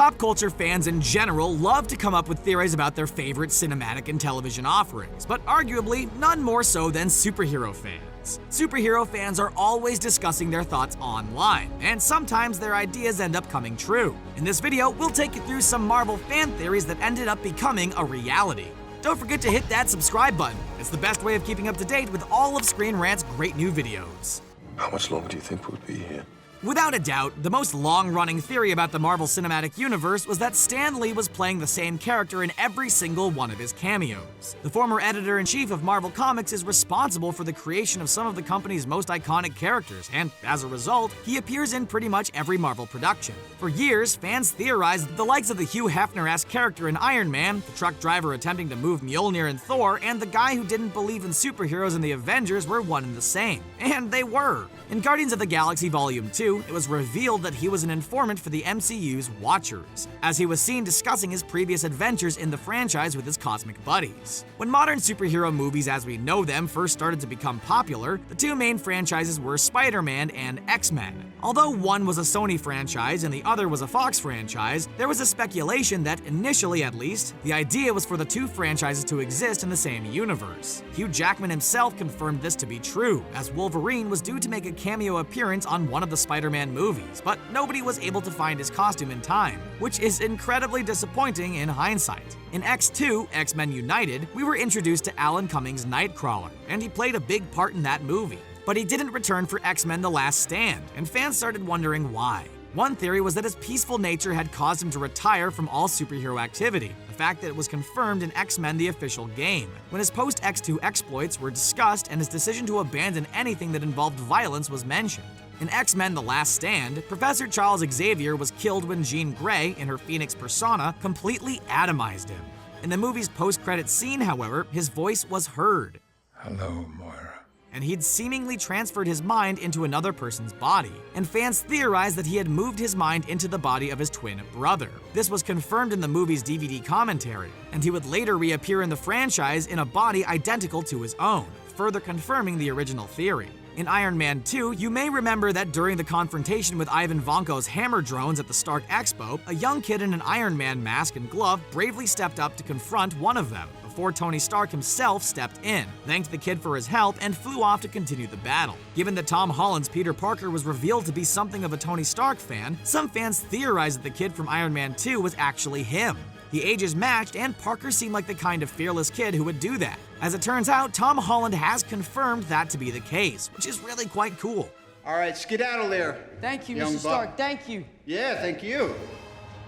Pop culture fans in general love to come up with theories about their favorite cinematic and television offerings, but arguably none more so than superhero fans. Superhero fans are always discussing their thoughts online, and sometimes their ideas end up coming true. In this video, we'll take you through some Marvel fan theories that ended up becoming a reality. Don't forget to hit that subscribe button. It's the best way of keeping up to date with all of Screen Rant's great new videos. How much longer do you think we'll be here? Without a doubt, the most long-running theory about the Marvel Cinematic Universe was that Stan Lee was playing the same character in every single one of his cameos. The former editor-in-chief of Marvel Comics is responsible for the creation of some of the company's most iconic characters, and as a result, he appears in pretty much every Marvel production. For years, fans theorized that the likes of the Hugh Hefner-esque character in Iron Man, the truck driver attempting to move Mjolnir in Thor, and the guy who didn't believe in superheroes in the Avengers were one and the same. And they were. In Guardians of the Galaxy Volume 2, it was revealed that he was an informant for the MCU's Watchers, as he was seen discussing his previous adventures in the franchise with his cosmic buddies. When modern superhero movies as we know them first started to become popular, the two main franchises were Spider-Man and X-Men. Although one was a Sony franchise and the other was a Fox franchise, there was a speculation that, initially at least, the idea was for the two franchises to exist in the same universe. Hugh Jackman himself confirmed this to be true, as Wolverine was due to make a cameo appearance on one of the Spider-Man movies, but nobody was able to find his costume in time, which is incredibly disappointing in hindsight. In X2, X-Men United, we were introduced to Alan Cummings' Nightcrawler, and he played a big part in that movie. But he didn't return for X-Men The Last Stand, and fans started wondering why. One theory was that his peaceful nature had caused him to retire from all superhero activity, a fact that was confirmed in X-Men The Official Game, when his post-X2 exploits were discussed and his decision to abandon anything that involved violence was mentioned. In X-Men The Last Stand, Professor Charles Xavier was killed when Jean Grey, in her Phoenix persona, completely atomized him. In the movie's post-credit scene, however, his voice was heard. Hello, Moira. And he'd seemingly transferred his mind into another person's body, and fans theorized that he had moved his mind into the body of his twin brother. This was confirmed in the movie's DVD commentary, and he would later reappear in the franchise in a body identical to his own, further confirming the original theory. In Iron Man 2, you may remember that during the confrontation with Ivan Vanko's hammer drones at the Stark Expo, a young kid in an Iron Man mask and glove bravely stepped up to confront one of them, before Tony Stark himself stepped in, thanked the kid for his help, and flew off to continue the battle. Given that Tom Holland's Peter Parker was revealed to be something of a Tony Stark fan, some fans theorized that the kid from Iron Man 2 was actually him. The ages matched, and Parker seemed like the kind of fearless kid who would do that. As it turns out, Tom Holland has confirmed that to be the case, which is really quite cool. All right, skedaddle there. Thank you, young Mr. Stark. buck. Thank you. Yeah, thank you.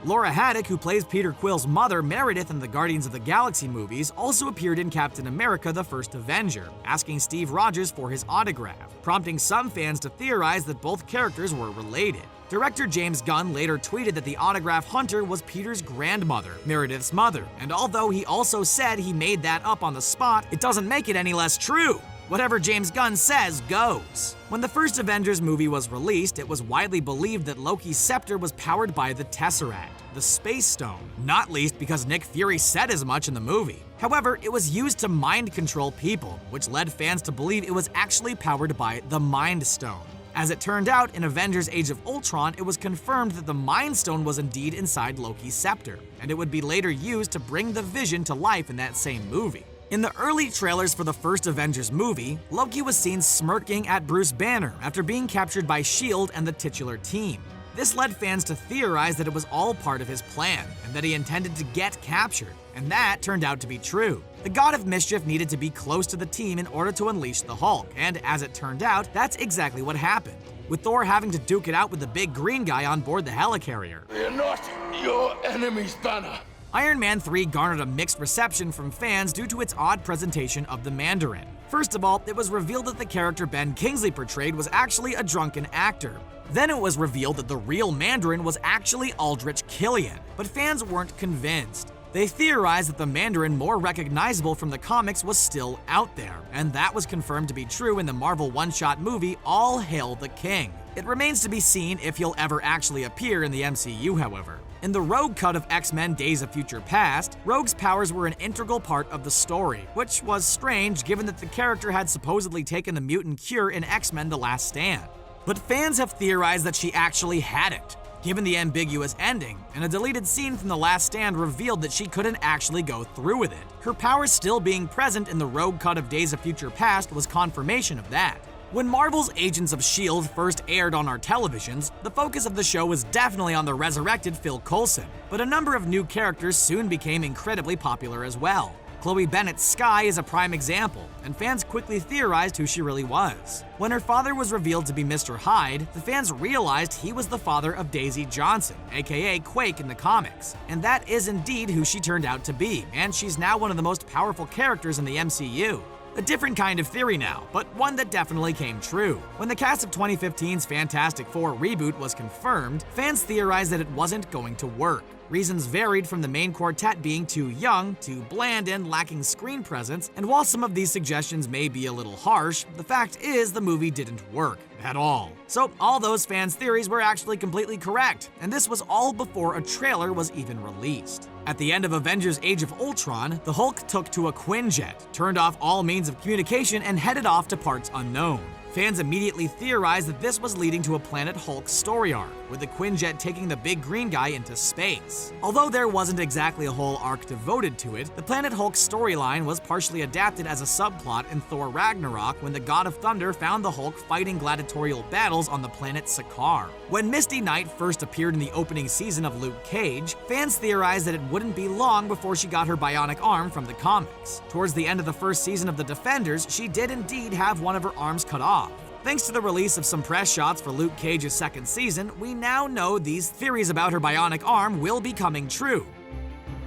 Laura Haddock, who plays Peter Quill's mother, Meredith, in the Guardians of the Galaxy movies, also appeared in Captain America: The First Avenger, asking Steve Rogers for his autograph, prompting some fans to theorize that both characters were related. Director James Gunn later tweeted that the autograph hunter was Peter's grandmother, Meredith's mother, and although he also said he made that up on the spot, it doesn't make it any less true. Whatever James Gunn says goes. When the first Avengers movie was released, it was widely believed that Loki's scepter was powered by the Tesseract, the Space Stone, not least because Nick Fury said as much in the movie. However, it was used to mind control people, which led fans to believe it was actually powered by the Mind Stone. As it turned out, in Avengers Age of Ultron, it was confirmed that the Mind Stone was indeed inside Loki's scepter, and it would be later used to bring the Vision to life in that same movie. In the early trailers for the first Avengers movie, Loki was seen smirking at Bruce Banner after being captured by S.H.I.E.L.D. and the titular team. This led fans to theorize that it was all part of his plan, and that he intended to get captured, and that turned out to be true. The God of Mischief needed to be close to the team in order to unleash the Hulk, and as it turned out, that's exactly what happened, with Thor having to duke it out with the big green guy on board the helicarrier. We are not your enemies, Banner. Iron Man 3 garnered a mixed reception from fans due to its odd presentation of the Mandarin. First of all, it was revealed that the character Ben Kingsley portrayed was actually a drunken actor. Then it was revealed that the real Mandarin was actually Aldrich Killian, but fans weren't convinced. They theorized that the Mandarin more recognizable from the comics was still out there, and that was confirmed to be true in the Marvel one-shot movie All Hail the King. It remains to be seen if he'll ever actually appear in the MCU, however. In the Rogue cut of X-Men Days of Future Past, Rogue's powers were an integral part of the story, which was strange given that the character had supposedly taken the mutant cure in X-Men The Last Stand. But fans have theorized that she actually hadn't. given the ambiguous ending, and a deleted scene from The Last Stand revealed that she couldn't actually go through with it. Her powers still being present in the rogue cut of Days of Future Past was confirmation of that. When Marvel's Agents of S.H.I.E.L.D. first aired on our televisions, the focus of the show was definitely on the resurrected Phil Coulson, but a number of new characters soon became incredibly popular as well. Chloe Bennett's Skye is a prime example, and fans quickly theorized who she really was. When her father was revealed to be Mr. Hyde, the fans realized he was the father of Daisy Johnson, aka Quake in the comics, and that is indeed who she turned out to be, and she's now one of the most powerful characters in the MCU. A different kind of theory now, but one that definitely came true. When the cast of 2015's Fantastic Four reboot was confirmed, fans theorized that it wasn't going to work. Reasons varied from the main quartet being too young, too bland, and lacking screen presence, and while some of these suggestions may be a little harsh, the fact is the movie didn't work at all. So all those fans' theories were actually completely correct, and this was all before a trailer was even released. At the end of Avengers Age of Ultron, the Hulk took to a Quinjet, turned off all means of communication, and headed off to parts unknown. Fans immediately theorized that this was leading to a Planet Hulk story arc, with the Quinjet taking the big green guy into space. Although there wasn't exactly a whole arc devoted to it, the Planet Hulk storyline was partially adapted as a subplot in Thor Ragnarok when the God of Thunder found the Hulk fighting gladiatorial battles on the planet Sakaar. When Misty Knight first appeared in the opening season of Luke Cage, fans theorized that it wouldn't be long before she got her bionic arm from the comics. Towards the end of the first season of The Defenders, she did indeed have one of her arms cut off. Thanks to the release of some press shots for Luke Cage's second season, we now know these theories about her bionic arm will be coming true.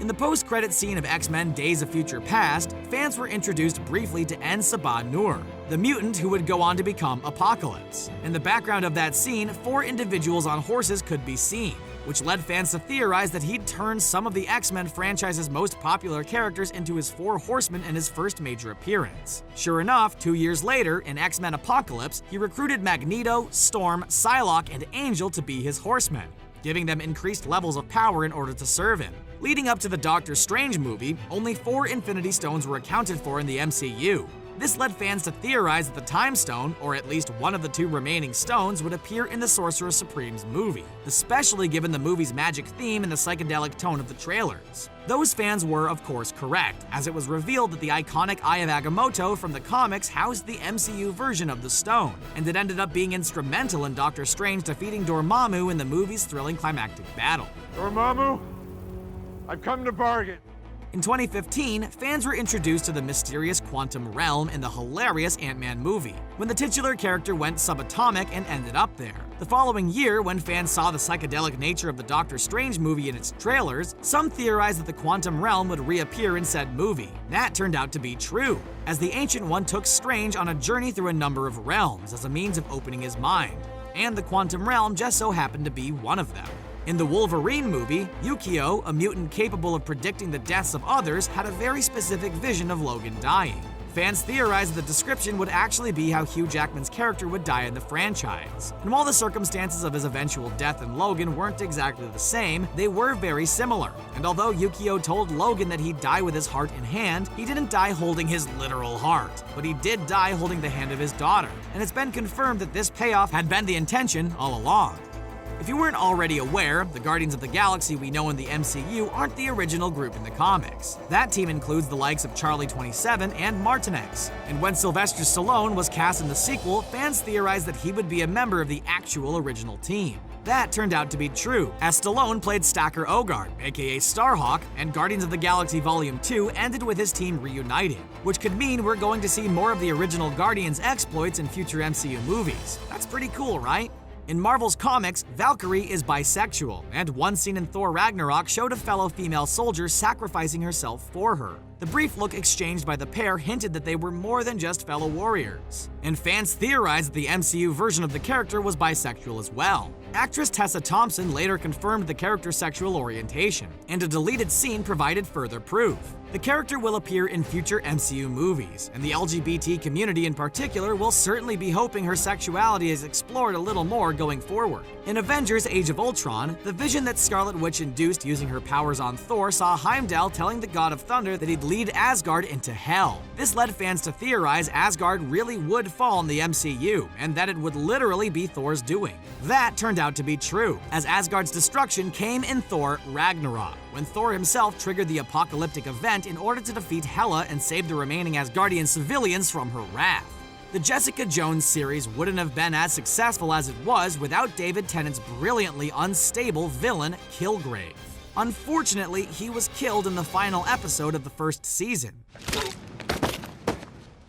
In the post-credit scene of X-Men Days of Future Past, fans were introduced briefly to En-Sabah Nur, the mutant who would go on to become Apocalypse. In the background of that scene, 4 individuals on horses could be seen, which led fans to theorize that he'd turned some of the X-Men franchise's most popular characters into his 4 horsemen in his first major appearance. Sure enough, 2 years later, in X-Men Apocalypse, he recruited Magneto, Storm, Psylocke, and Angel to be his horsemen, giving them increased levels of power in order to serve him. Leading up to the Doctor Strange movie, only 4 Infinity Stones were accounted for in the MCU. This led fans to theorize that the Time Stone, or at least one of the 2 remaining stones, would appear in the Sorcerer Supreme's movie, especially given the movie's magic theme and the psychedelic tone of the trailers. Those fans were, of course, correct, as it was revealed that the iconic Eye of Agamotto from the comics housed the MCU version of the stone, and it ended up being instrumental in Doctor Strange defeating Dormammu in the movie's thrilling climactic battle. Dormammu, I've come to bargain. In 2015, fans were introduced to the mysterious quantum realm in the hilarious Ant-Man movie, when the titular character went subatomic and ended up there. The following year, when fans saw the psychedelic nature of the Doctor Strange movie in its trailers, some theorized that the quantum realm would reappear in said movie. That turned out to be true, as the Ancient One took Strange on a journey through a number of realms as a means of opening his mind, and the quantum realm just so happened to be one of them. In the Wolverine movie, Yukio, a mutant capable of predicting the deaths of others, had a very specific vision of Logan dying. Fans theorized that the description would actually be how Hugh Jackman's character would die in the franchise. And while the circumstances of his eventual death in Logan weren't exactly the same, they were very similar. And although Yukio told Logan that he'd die with his heart in hand, he didn't die holding his literal heart, but he did die holding the hand of his daughter. And it's been confirmed that this payoff had been the intention all along. If you weren't already aware, the Guardians of the Galaxy we know in the MCU aren't the original group in the comics. That team includes the likes of Charlie 27 and Martinex. And when Sylvester Stallone was cast in the sequel, fans theorized that he would be a member of the actual original team. That turned out to be true, as Stallone played Stacker Ogard, aka Starhawk, and Guardians of the Galaxy Volume 2 ended with his team reuniting, which could mean we're going to see more of the original Guardians' exploits in future MCU movies. That's pretty cool, right? In Marvel's comics, Valkyrie is bisexual, and one scene in Thor Ragnarok showed a fellow female soldier sacrificing herself for her. The brief look exchanged by the pair hinted that they were more than just fellow warriors, and fans theorized that the MCU version of the character was bisexual as well. Actress Tessa Thompson later confirmed the character's sexual orientation, and a deleted scene provided further proof. The character will appear in future MCU movies, and the LGBT community in particular will certainly be hoping her sexuality is explored a little more going forward. In Avengers Age of Ultron, the vision that Scarlet Witch induced using her powers on Thor saw Heimdall telling the God of Thunder that he'd lead Asgard into hell. This led fans to theorize Asgard really would fall in the MCU, and that it would literally be Thor's doing. That turned out to be true, as Asgard's destruction came in Thor Ragnarok, when Thor himself triggered the apocalyptic event in order to defeat Hela and save the remaining Asgardian civilians from her wrath. The Jessica Jones series wouldn't have been as successful as it was without David Tennant's brilliantly unstable villain, Killgrave. Unfortunately, he was killed in the final episode of the first season.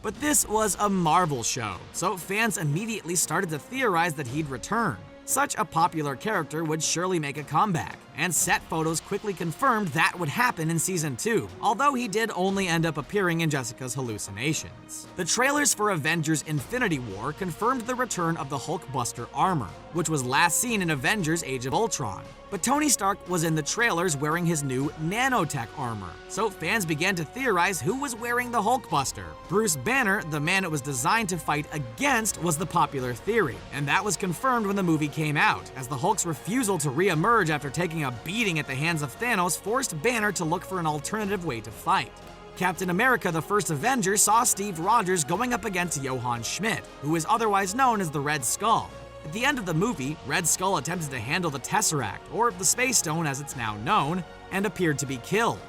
But this was a Marvel show, so fans immediately started to theorize that he'd return. Such a popular character would surely make a comeback, and set photos quickly confirmed that would happen in Season 2, although he did only end up appearing in Jessica's hallucinations. The trailers for Avengers Infinity War confirmed the return of the Hulkbuster armor, which was last seen in Avengers Age of Ultron. But Tony Stark was in the trailers wearing his new nanotech armor, so fans began to theorize who was wearing the Hulkbuster. Bruce Banner, the man it was designed to fight against, was the popular theory, and that was confirmed when the movie came out, as the Hulk's refusal to re-emerge after taking a beating at the hands of Thanos forced Banner to look for an alternative way to fight. Captain America: The First Avenger saw Steve Rogers going up against Johann Schmidt, who is otherwise known as the Red Skull. At the end of the movie, Red Skull attempted to handle the Tesseract, or the Space Stone as it's now known, and appeared to be killed.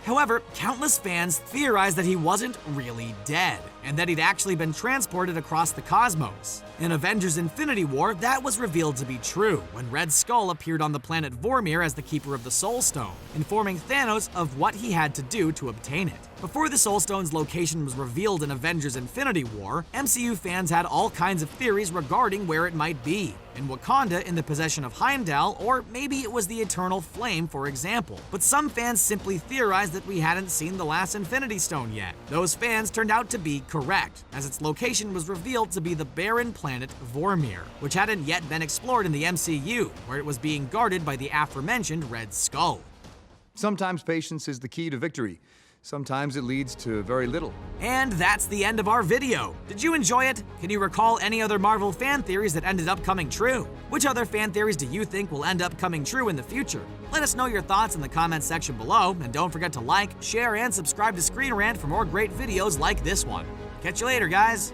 However, countless fans theorized that he wasn't really dead, and that he'd actually been transported across the cosmos. In Avengers Infinity War, that was revealed to be true, when Red Skull appeared on the planet Vormir as the Keeper of the Soul Stone, informing Thanos of what he had to do to obtain it. Before the Soul Stone's location was revealed in Avengers Infinity War, MCU fans had all kinds of theories regarding where it might be. In Wakanda, in the possession of Heimdall, or maybe it was the Eternal Flame, for example. But some fans simply theorized that we hadn't seen the last Infinity Stone yet. Those fans turned out to be correct, as its location was revealed to be the barren planet Vormir, which hadn't yet been explored in the MCU, where it was being guarded by the aforementioned Red Skull. Sometimes patience is the key to victory. Sometimes it leads to very little. And that's the end of our video. Did you enjoy it? Can you recall any other Marvel fan theories that ended up coming true? Which other fan theories do you think will end up coming true in the future? Let us know your thoughts in the comments section below, and don't forget to like, share, and subscribe to Screen Rant for more great videos like this one. Catch you later, guys.